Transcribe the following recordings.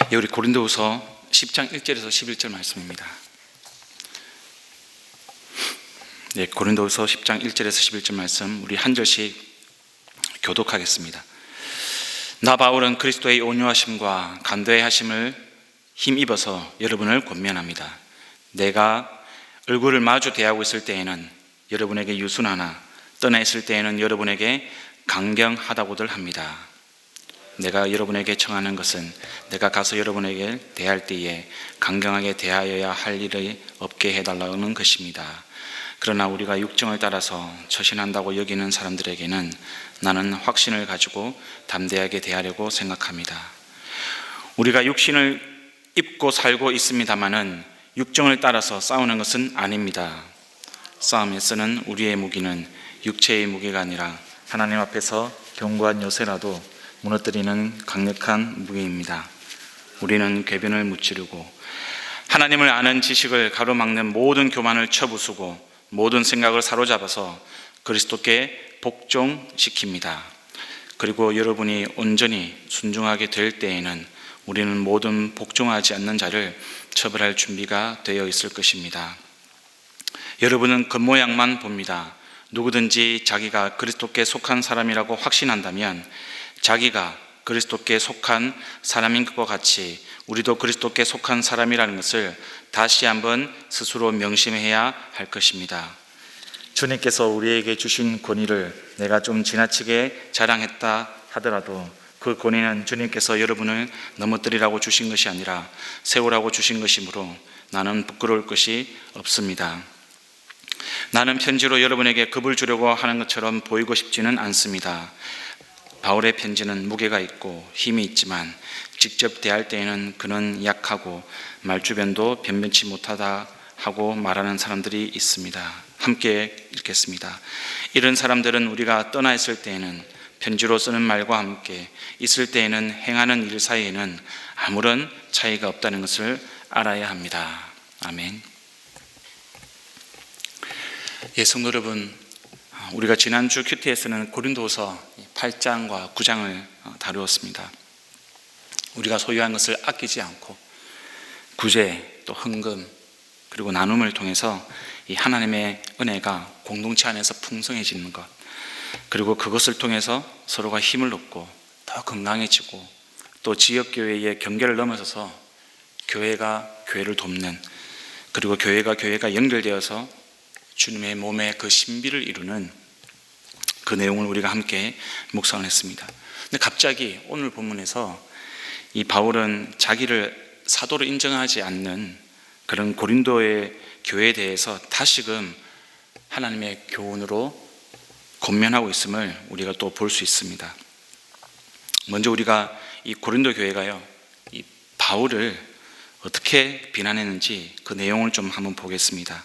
우리 고린도후서 10장 1절에서 11절 말씀입니다. 고린도후서 10장 1절에서 11절 말씀 우리 한 절씩 교독하겠습니다. 나 바울은 그리스도의 온유하심과 간도의 하심을 힘입어서 여러분을 권면합니다. 내가 얼굴을 마주 대하고 있을 때에는 여러분에게 유순하나 떠나 있을 때에는 여러분에게 강경하다고들 합니다. 내가 여러분에게 청하는 것은 내가 가서 여러분에게 대할 때에 강경하게 대하여야 할 일이 없게 해달라는 것입니다. 그러나 우리가 육정을 따라서 처신한다고 여기는 사람들에게는 나는 확신을 가지고 담대하게 대하려고 생각합니다. 우리가 육신을 입고 살고 있습니다마는 육정을 따라서 싸우는 것은 아닙니다. 싸움에서는 우리의 무기는 육체의 무기가 아니라 하나님 앞에서 견고한 요새라도 무너뜨리는 강력한 무기입니다. 우리는 궤변을 무찌르고 하나님을 아는 지식을 가로막는 모든 교만을 쳐부수고 모든 생각을 사로잡아서 그리스도께 복종시킵니다. 그리고 여러분이 온전히 순종하게 될 때에는 우리는 모든 복종하지 않는 자를 처벌할 준비가 되어 있을 것입니다. 여러분은 겉모양만 봅니다. 누구든지 자기가 그리스도께 속한 사람이라고 확신한다면 자기가 그리스도께 속한 사람인 것과 같이 우리도 그리스도께 속한 사람이라는 것을 다시 한번 스스로 명심해야 할 것입니다. 주님께서 우리에게 주신 권위를 내가 좀 지나치게 자랑했다 하더라도 그 권위는 주님께서 여러분을 넘어뜨리라고 주신 것이 아니라 세우라고 주신 것이므로 나는 부끄러울 것이 없습니다. 나는 편지로 여러분에게 겁을 주려고 하는 것처럼 보이고 싶지는 않습니다. 바울의 편지는 무게가 있고 힘이 있지만 직접 대할 때에는 그는 약하고 말주변도 변변치 못하다 하고 말하는 사람들이 있습니다. 함께 읽겠습니다. 이런 사람들은 우리가 떠나 있을 때에는 편지로 쓰는 말과 함께 있을 때에는 행하는 일 사이에는 아무런 차이가 없다는 것을 알아야 합니다. 아멘. 성도 여러분, 우리가 지난주 큐티에서는 고린도후서 8장과 9장을 다루었습니다. 우리가 소유한 것을 아끼지 않고 구제 또 헌금 그리고 나눔을 통해서 이 하나님의 은혜가 공동체 안에서 풍성해지는 것, 그리고 그것을 통해서 서로가 힘을 얻고 더 건강해지고 또 지역교회의 경계를 넘어서서 교회가 교회를 돕는, 그리고 교회가 연결되어서 주님의 몸의 그 신비를 이루는 그 내용을 우리가 함께 묵상을 했습니다. 근데 갑자기 오늘 본문에서 이 바울은 자기를 사도로 인정하지 않는 그런 고린도의 교회에 대해서 다시금 하나님의 교훈으로 권면하고 있음을 우리가 또 볼 수 있습니다. 먼저 우리가 이 고린도 교회가요, 이 바울을 어떻게 비난했는지 그 내용을 좀 한번 보겠습니다.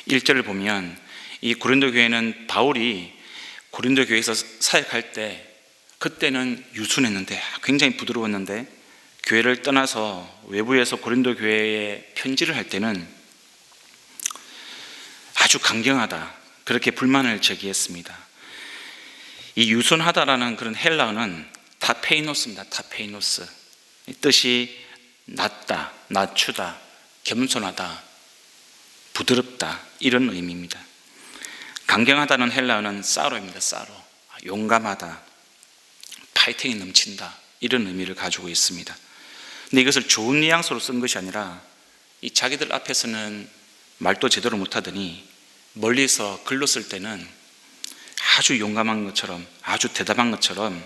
1절을 보면 이 고린도 교회는 바울이 고린도 교회에서 사역할 때 그때는 유순했는데 굉장히 부드러웠는데 교회를 떠나서 외부에서 고린도 교회에 편지를 할 때는 아주 강경하다, 그렇게 불만을 제기했습니다. 이 유순하다라는 그런 헬라어는 타페이노스입니다. 타페이노스. 뜻이 낮다, 낮추다, 겸손하다, 부드럽다, 이런 의미입니다. 강경하다는 헬라어는 사로입니다. 사로. 용감하다, 파이팅이 넘친다, 이런 의미를 가지고 있습니다. 근데 이것을 좋은 뉘앙스로 쓴 것이 아니라 이 자기들 앞에서는 말도 제대로 못하더니 멀리서 글로 쓸 때는 아주 용감한 것처럼, 아주 대담한 것처럼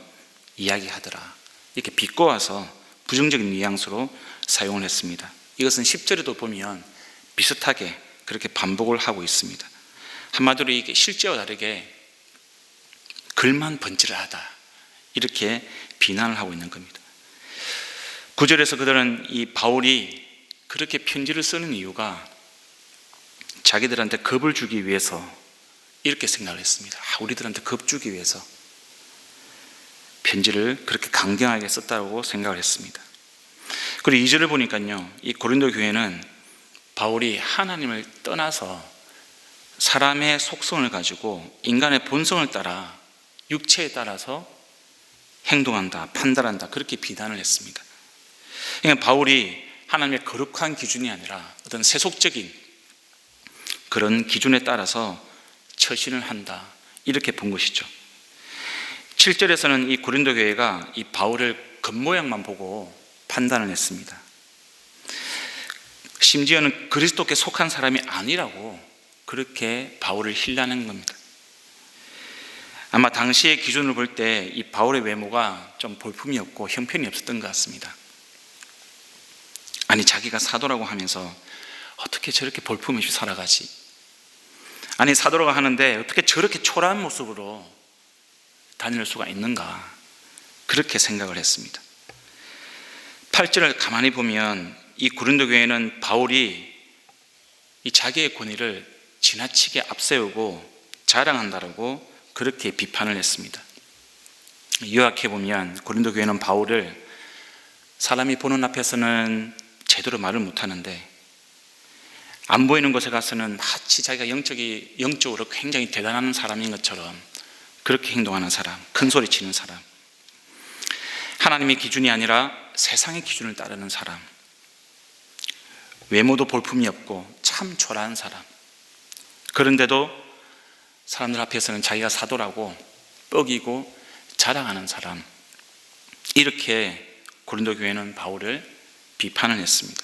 이야기하더라, 이렇게 비꼬아서 부정적인 뉘앙스로 사용을 했습니다. 이것은 10절에도 보면 비슷하게 그렇게 반복을 하고 있습니다. 한마디로 이게 실제와 다르게 글만 번지르하다, 이렇게 비난을 하고 있는 겁니다. 9절에서 그들은 이 바울이 그렇게 편지를 쓰는 이유가 자기들한테 겁을 주기 위해서 이렇게 생각을 했습니다. 우리들한테 겁 주기 위해서 편지를 그렇게 강경하게 썼다고 생각을 했습니다. 그리고 2절을 보니까요, 이 고린도 교회는 바울이 하나님을 떠나서 사람의 속성을 가지고 인간의 본성을 따라 육체에 따라서 행동한다, 판단한다, 그렇게 비난을 했습니다. 그러니까 바울이 하나님의 거룩한 기준이 아니라 어떤 세속적인 그런 기준에 따라서 처신을 한다, 이렇게 본 것이죠. 7절에서는 이 고린도 교회가 이 바울을 겉모양만 보고 판단을 했습니다. 심지어는 그리스도께 속한 사람이 아니라고 그렇게 바울을 힐난한 겁니다. 아마 당시의 기준을 볼 때 이 바울의 외모가 좀 볼품이 없고 형편이 없었던 것 같습니다. 아니, 자기가 사도라고 하면서 어떻게 저렇게 볼품 없이 살아가지? 아니, 사도라고 하는데 어떻게 저렇게 초라한 모습으로 다닐 수가 있는가? 그렇게 생각을 했습니다. 8절을 가만히 보면 이 고린도 교회는 바울이 이 자기의 권위를 지나치게 앞세우고 자랑한다라고 그렇게 비판을 했습니다. 요약해 보면 고린도 교회는 바울을 사람이 보는 앞에서는 제대로 말을 못하는데 안 보이는 곳에 가서는 마치 자기가 영적으로 굉장히 대단한 사람인 것처럼 그렇게 행동하는 사람, 큰 소리 치는 사람, 하나님의 기준이 아니라 세상의 기준을 따르는 사람, 외모도 볼품이 없고 참 초라한 사람, 그런데도 사람들 앞에서는 자기가 사도라고 뻐기고 자랑하는 사람, 이렇게 고린도 교회는 바울을 비판을 했습니다.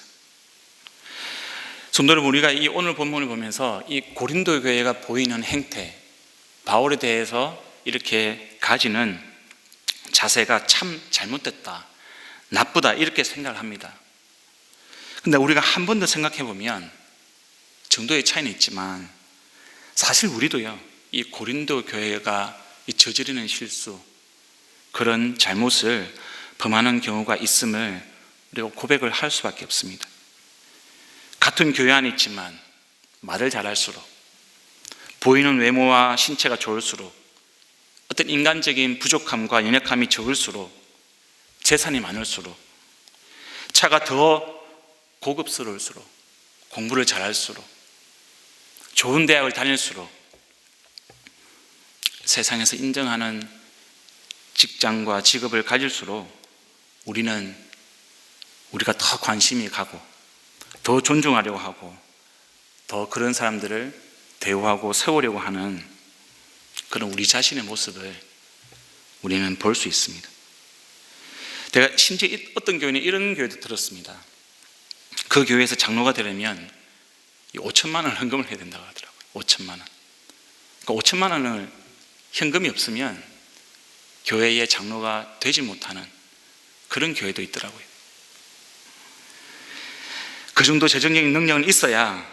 성도 여러분, 우리가 이 오늘 본문을 보면서 이 고린도 교회가 보이는 행태, 바울에 대해서 이렇게 가지는 자세가 참 잘못됐다, 나쁘다, 이렇게 생각을 합니다. 근데 우리가 한 번 더 생각해 보면 정도의 차이는 있지만 사실 우리도요, 이 고린도 교회가 저지르는 실수, 그런 잘못을 범하는 경우가 있음을 우리가 고백을 할 수밖에 없습니다. 같은 교회 안에 있지만 말을 잘할수록, 보이는 외모와 신체가 좋을수록, 어떤 인간적인 부족함과 연약함이 적을수록, 재산이 많을수록, 차가 더 고급스러울수록, 공부를 잘할수록, 좋은 대학을 다닐수록, 세상에서 인정하는 직장과 직업을 가질수록 우리가 더 관심이 가고 더 존중하려고 하고 더 그런 사람들을 대우하고 세우려고 하는 그런 우리 자신의 모습을 우리는 볼 수 있습니다. 제가 심지어 어떤 교회는 이런 교회도 들었습니다. 그 교회에서 장로가 되려면 5천만 원을 헌금을 해야 된다고 하더라고요. 5천만 원. 그러니까 5천만 원을 현금이 없으면 교회의 장로가 되지 못하는 그런 교회도 있더라고요. 그 정도 재정적인 능력은 있어야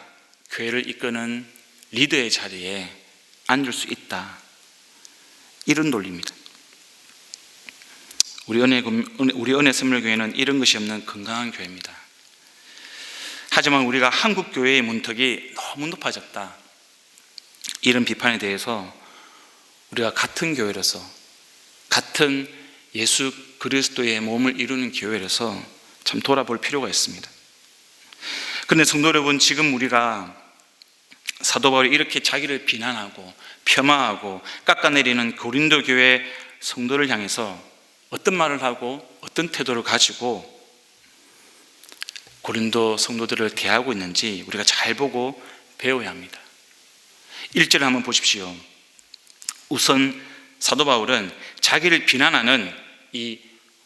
교회를 이끄는 리더의 자리에 앉을 수 있다, 이런 논리입니다. 우리 은혜 선물교회는 이런 것이 없는 건강한 교회입니다. 하지만 우리가 한국 교회의 문턱이 너무 높아졌다, 이런 비판에 대해서 우리가 같은 교회로서, 같은 예수 그리스도의 몸을 이루는 교회로서 참 돌아볼 필요가 있습니다. 그런데 성도 여러분, 지금 우리가 사도 바울이 이렇게 자기를 비난하고 폄하하고 깎아내리는 고린도 교회 성도를 향해서 어떤 말을 하고 어떤 태도를 가지고 고린도 성도들을 대하고 있는지 우리가 잘 보고 배워야 합니다. 1절을 한번 보십시오. 우선 사도 바울은 자기를 비난하는 이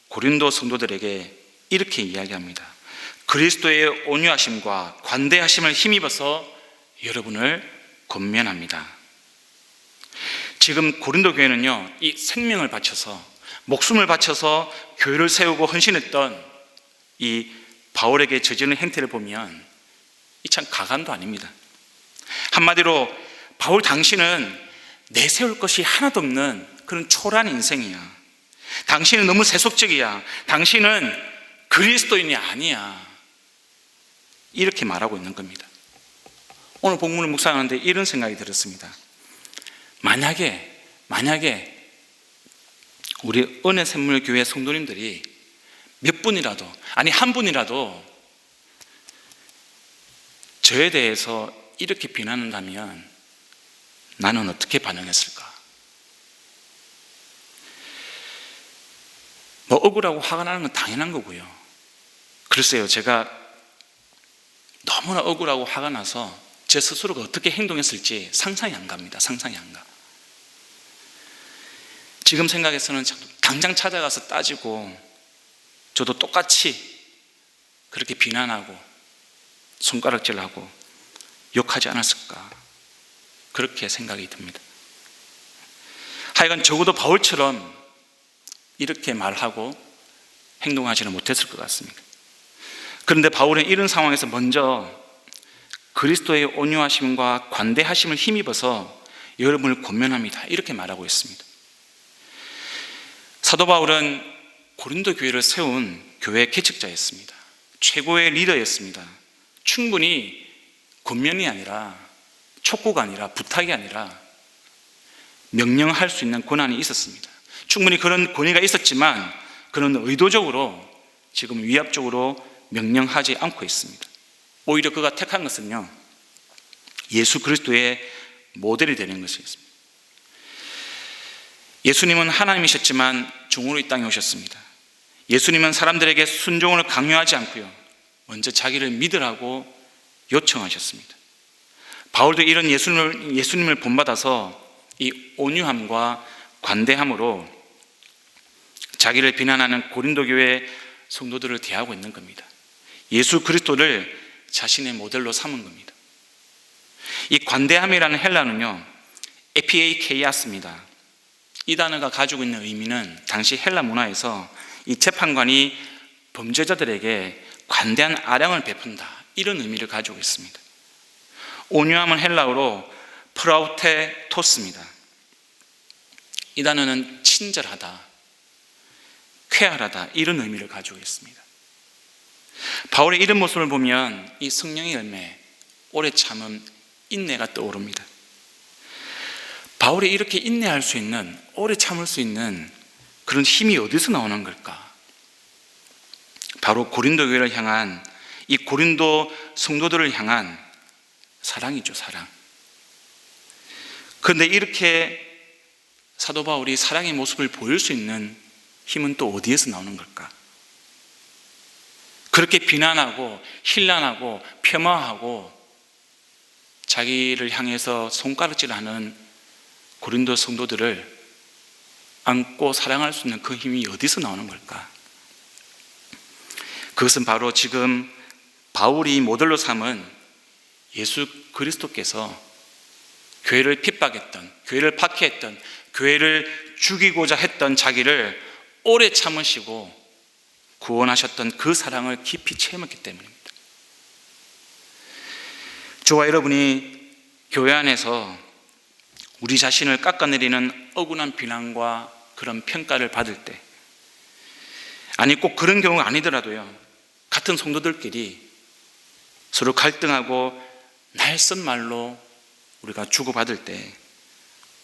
고린도 성도들에게 이렇게 이야기합니다. 그리스도의 온유하심과 관대하심을 힘입어서 여러분을 권면합니다. 지금 고린도 교회는요, 이 생명을 바쳐서, 목숨을 바쳐서 교회를 세우고 헌신했던 이 바울에게 저지르는 행태를 보면 이 참 가관도 아닙니다. 한마디로 바울, 당신은 내세울 것이 하나도 없는 그런 초라한 인생이야. 당신은 너무 세속적이야. 당신은 그리스도인이 아니야. 이렇게 말하고 있는 겁니다. 오늘 본문을 묵상하는데 이런 생각이 들었습니다. 만약에 우리 은혜샘물교회 성도님들이 몇 분이라도, 아니 한 분이라도 저에 대해서 이렇게 비난한다면 나는 어떻게 반응했을까? 억울하고 화가 나는 건 당연한 거고요. 글쎄요, 제가 너무나 억울하고 화가 나서 제 스스로가 어떻게 행동했을지 상상이 안 갑니다. 상상이 안 가. 지금 생각해서는 당장 찾아가서 따지고 저도 똑같이 그렇게 비난하고 손가락질하고 욕하지 않았을까, 그렇게 생각이 듭니다. 하여간 적어도 바울처럼 이렇게 말하고 행동하지는 못했을 것 같습니다. 그런데 바울은 이런 상황에서 먼저 그리스도의 온유하심과 관대하심을 힘입어서 여러분을 권면합니다, 이렇게 말하고 있습니다. 사도 바울은 고린도 교회를 세운 교회 개척자였습니다. 최고의 리더였습니다. 충분히 권면이 아니라, 촉구가 아니라, 부탁이 아니라 명령할 수 있는 권한이 있었습니다. 충분히 그런 권위가 있었지만 그는 의도적으로 지금 위압적으로 명령하지 않고 있습니다. 오히려 그가 택한 것은요, 예수 그리스도의 모델이 되는 것이었습니다. 예수님은 하나님이셨지만 종으로 이 땅에 오셨습니다. 예수님은 사람들에게 순종을 강요하지 않고요, 먼저 자기를 믿으라고 요청하셨습니다. 바울도 이런 예수님을 본받아서 이 온유함과 관대함으로 자기를 비난하는 고린도 교회 성도들을 대하고 있는 겁니다. 예수 그리스도를 자신의 모델로 삼은 겁니다. 이 관대함이라는 헬라는요, 에피에이케이아스입니다. 이 단어가 가지고 있는 의미는 당시 헬라 문화에서 이 재판관이 범죄자들에게 관대한 아량을 베푼다, 이런 의미를 가지고 있습니다. 온유함은 헬라어로 프라우테토스입니다. 이 단어는 친절하다, 쾌활하다, 이런 의미를 가지고 있습니다. 바울의 이런 모습을 보면 이 성령의 열매, 오래 참음, 인내가 떠오릅니다. 바울이 이렇게 인내할 수 있는, 오래 참을 수 있는 그런 힘이 어디서 나오는 걸까? 바로 고린도 교회를 향한, 이 고린도 성도들을 향한 사랑이죠, 사랑. 그런데 이렇게 사도 바울이 사랑의 모습을 보일 수 있는 힘은 또 어디에서 나오는 걸까? 그렇게 비난하고 힐난하고 폄하하고 자기를 향해서 손가락질하는 고린도 성도들을 안고 사랑할 수 있는 그 힘이 어디서 나오는 걸까? 그것은 바로 지금 바울이 모델로 삼은 예수 그리스도께서 교회를 핍박했던, 교회를 박해했던, 교회를 죽이고자 했던 자기를 오래 참으시고 구원하셨던 그 사랑을 깊이 체험했기 때문입니다. 저와 여러분이 교회 안에서 우리 자신을 깎아내리는 억울한 비난과 그런 평가를 받을 때, 아니 꼭 그런 경우가 아니더라도요, 같은 성도들끼리 서로 갈등하고 날선 말로 우리가 주고받을 때,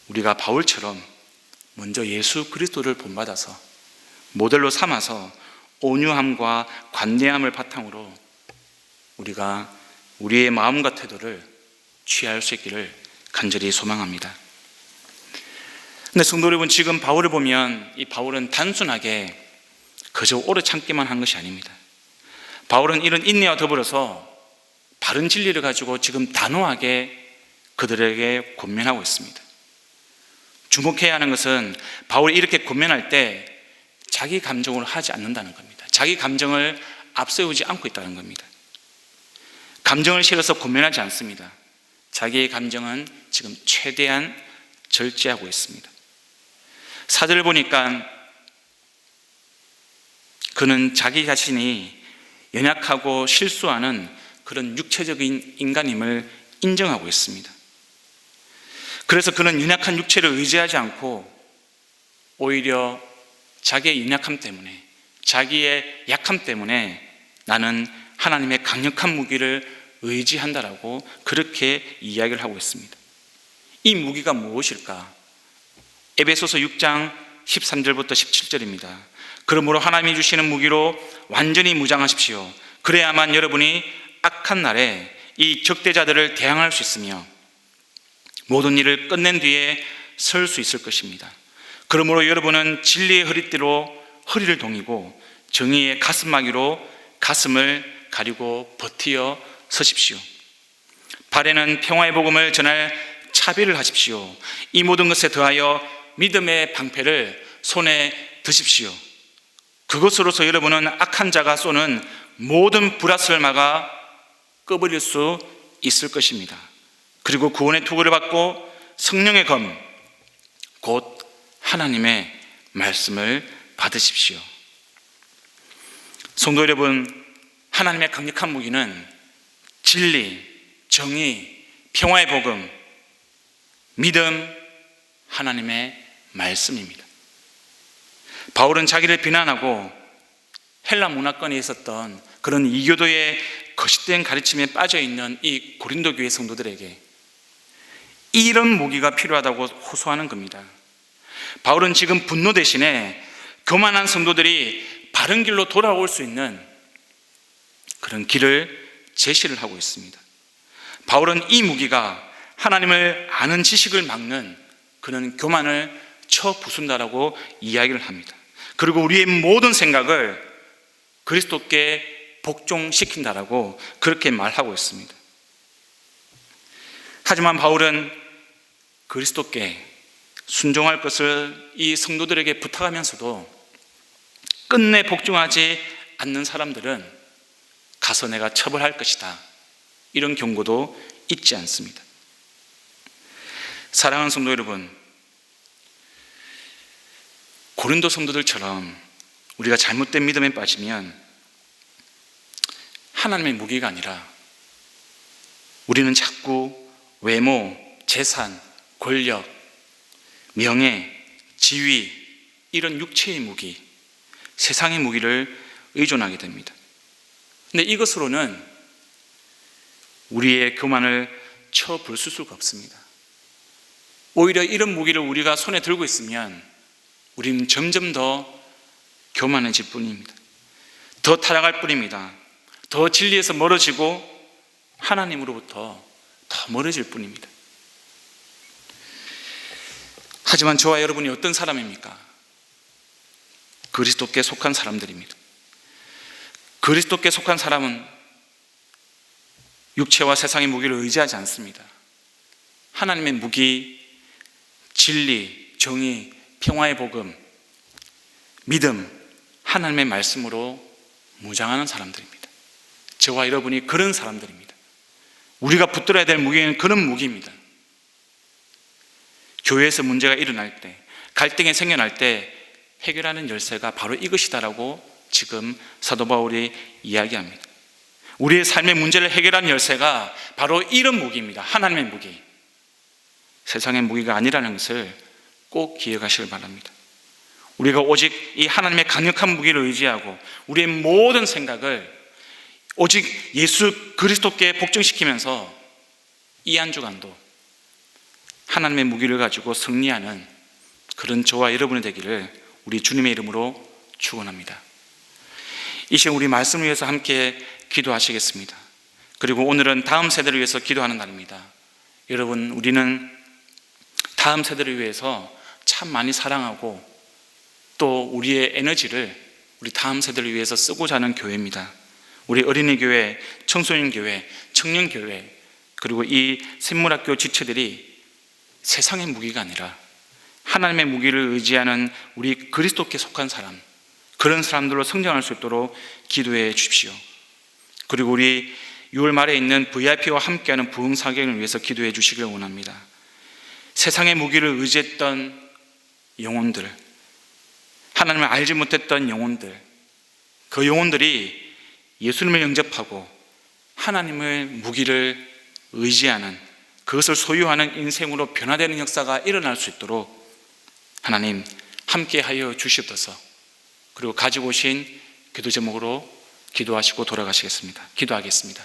우리가 바울처럼 먼저 예수 그리스도를 본받아서 모델로 삼아서 온유함과 관대함을 바탕으로 우리가 우리의 마음과 태도를 취할 수 있기를 간절히 소망합니다. 근데 성도 여러분, 지금 바울을 보면 이 바울은 단순하게 그저 오래 참기만 한 것이 아닙니다. 바울은 이런 인내와 더불어서 바른 진리를 가지고 지금 단호하게 그들에게 권면하고 있습니다. 주목해야 하는 것은 바울이 이렇게 권면할 때 자기 감정으로 하지 않는다는 겁니다. 자기 감정을 앞세우지 않고 있다는 겁니다. 감정을 실어서 권면하지 않습니다. 자기의 감정은 지금 최대한 절제하고 있습니다. 사절을 보니까 그는 자기 자신이 연약하고 실수하는 그런 육체적인 인간임을 인정하고 있습니다. 그래서 그는 연약한 육체를 의지하지 않고 오히려 자기의 연약함 때문에, 자기의 약함 때문에 나는 하나님의 강력한 무기를 의지한다라고 그렇게 이야기를 하고 있습니다. 이 무기가 무엇일까? 에베소서 6장 13절부터 17절입니다. 그러므로 하나님이 주시는 무기로 완전히 무장하십시오. 그래야만 여러분이 악한 날에 이 적대자들을 대항할 수 있으며 모든 일을 끝낸 뒤에 설 수 있을 것입니다. 그러므로 여러분은 진리의 허리띠로 허리를 동이고 정의의 가슴막이로 가슴을 가리고 버티어 서십시오. 발에는 평화의 복음을 전할 차비를 하십시오. 이 모든 것에 더하여 믿음의 방패를 손에 드십시오. 그것으로서 여러분은 악한 자가 쏘는 모든 불화살을 막아 꺼버릴 수 있을 것입니다. 그리고 구원의 투구를 받고 성령의 검, 곧 하나님의 말씀을 받으십시오. 성도 여러분, 하나님의 강력한 무기는 진리, 정의, 평화의 복음, 믿음, 하나님의 말씀입니다. 바울은 자기를 비난하고 헬라 문화권에 있었던 그런 이교도의 거짓된 가르침에 빠져있는 이 고린도 교회 성도들에게 이런 무기가 필요하다고 호소하는 겁니다. 바울은 지금 분노 대신에 교만한 성도들이 바른 길로 돌아올 수 있는 그런 길을 제시를 하고 있습니다. 바울은 이 무기가 하나님을 아는 지식을 막는 그런 교만을 쳐 부순다라고 이야기를 합니다. 그리고 우리의 모든 생각을 그리스도께 복종시킨다라고 그렇게 말하고 있습니다. 하지만 바울은 그리스도께 순종할 것을 이 성도들에게 부탁하면서도 끝내 복종하지 않는 사람들은 가서 내가 처벌할 것이다, 이런 경고도 잊지 않습니다. 사랑하는 성도 여러분, 고린도 성도들처럼 우리가 잘못된 믿음에 빠지면 하나님의 무기가 아니라 우리는 자꾸 외모, 재산, 권력, 명예, 지위, 이런 육체의 무기, 세상의 무기를 의존하게 됩니다. 근데 이것으로는 우리의 교만을 쳐 부술 수가 없습니다. 오히려 이런 무기를 우리가 손에 들고 있으면 우리는 점점 더 교만해질 뿐입니다. 더 타락할 뿐입니다. 더 진리에서 멀어지고 하나님으로부터 더 멀어질 뿐입니다. 하지만 저와 여러분이 어떤 사람입니까? 그리스도께 속한 사람들입니다. 그리스도께 속한 사람은 육체와 세상의 무기를 의지하지 않습니다. 하나님의 무기, 진리, 정의, 평화의 복음, 믿음, 하나님의 말씀으로 무장하는 사람들입니다. 저와 여러분이 그런 사람들입니다. 우리가 붙들어야 될 무기는 그런 무기입니다. 교회에서 문제가 일어날 때, 갈등이 생겨날 때 해결하는 열쇠가 바로 이것이다라고 지금 사도 바울이 이야기합니다. 우리의 삶의 문제를 해결하는 열쇠가 바로 이런 무기입니다. 하나님의 무기. 세상의 무기가 아니라는 것을 꼭 기억하시길 바랍니다. 우리가 오직 이 하나님의 강력한 무기를 의지하고 우리의 모든 생각을 오직 예수 그리스도께 복종시키면서 이 한 주간도 하나님의 무기를 가지고 승리하는 그런 저와 여러분이 되기를 우리 주님의 이름으로 축원합니다. 이 시간 우리 말씀을 위해서 함께 기도하시겠습니다. 그리고 오늘은 다음 세대를 위해서 기도하는 날입니다. 여러분, 우리는 다음 세대를 위해서 참 많이 사랑하고 또 우리의 에너지를 우리 다음 세대를 위해서 쓰고자 하는 교회입니다. 우리 어린이 교회, 청소년 교회, 청년 교회, 그리고 이 샘물학교 지체들이 세상의 무기가 아니라 하나님의 무기를 의지하는 우리 그리스도께 속한 사람, 그런 사람들로 성장할 수 있도록 기도해 주십시오. 그리고 우리 6월 말에 있는 VIP와 함께하는 부흥 사경을 위해서 기도해 주시길 원합니다. 세상의 무기를 의지했던 영혼들, 하나님을 알지 못했던 영혼들, 그 영혼들이 예수님을 영접하고 하나님의 무기를 의지하는, 그것을 소유하는 인생으로 변화되는 역사가 일어날 수 있도록 하나님 함께하여 주시옵소서. 그리고 가지고 오신 기도 제목으로 기도하시고 돌아가시겠습니다. 기도하겠습니다.